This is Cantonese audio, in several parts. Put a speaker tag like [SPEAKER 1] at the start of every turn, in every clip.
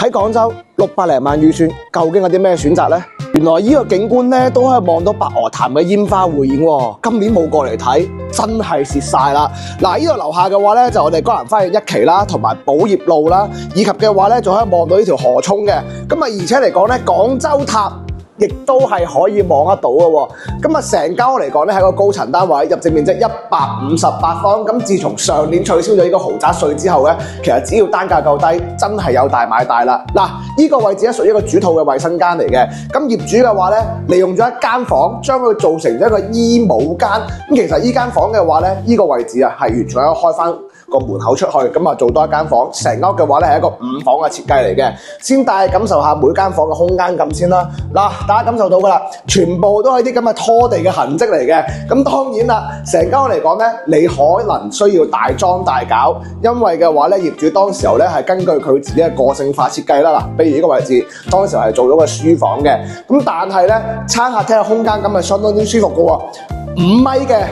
[SPEAKER 1] 喺廣州600零萬預算，究竟有啲咩選擇呢？原來呢個景觀咧都可以望到白鵝潭嘅煙花匯演喎。今年冇過嚟睇，真係蝕晒啦！嗱，呢度樓下嘅話咧就我哋江南花園一期啦，同埋寶業路啦，以及嘅話咧仲可以望到呢條河涌嘅。咁啊，而且嚟講咧，廣州塔亦都係可以望得到嘅喎。咁啊，成間屋嚟講咧係個高層單位，入籍面積158方。咁自從上年取消咗呢個豪宅稅之後咧，其實只要單價夠低，真係有大買大啦。嗱，呢個位置咧屬於一個主套嘅衛生間嚟嘅。咁業主嘅話咧，利用咗一間房，將佢做成咗一個衣帽間。咁其實呢間房嘅話咧，呢個位置啊係完全可以開翻個門口出去，咁啊做多一間房。成屋嘅話咧係一個5房嘅設計嚟嘅。先帶感受下每間房嘅空間感先啦。嗱，大家感受到噶啦，全部都係啲咁嘅拖地嘅痕跡嚟嘅。咁當然啦，成間屋嚟講咧，你可能需要大裝大搞，因為嘅話咧，業主當時候咧係根據佢自己嘅個性化設計啦。嗱，比如呢個位置，當時候係做咗個書房嘅。咁但係咧，餐客廳嘅空間咁係相當之舒服嘅喎，5米嘅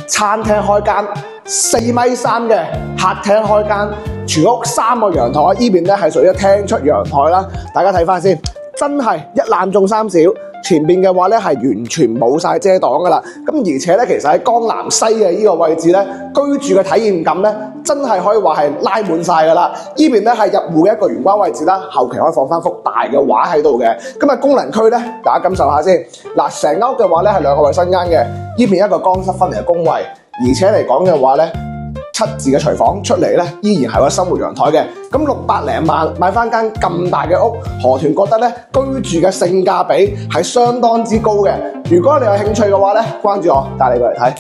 [SPEAKER 1] 餐廳開間，4.3米嘅客廳開間，全屋3個陽台，呢邊咧係屬於廳出陽台啦。大家睇翻先，真係一覽眾三小。前邊嘅話咧係完全冇晒遮擋噶啦。咁而且咧，其實喺江南西嘅呢個位置咧，居住嘅體驗感咧，真係可以話係拉滿晒噶啦。呢邊咧係入戶嘅一個玄關位置啦，後期可以放翻幅大嘅畫喺度嘅。咁啊，功能區咧，大家感受下先。嗱，成間屋嘅話咧係2個衛生間嘅，呢邊一個乾濕分離嘅工位，而且嚟講嘅話咧，7字嘅廚房出嚟咧，依然係個生活陽台嘅。咁600零萬買翻間咁大嘅屋，何團覺得咧居住嘅性價比係相當之高嘅。如果你有興趣嘅話咧，關注我，帶你過嚟睇。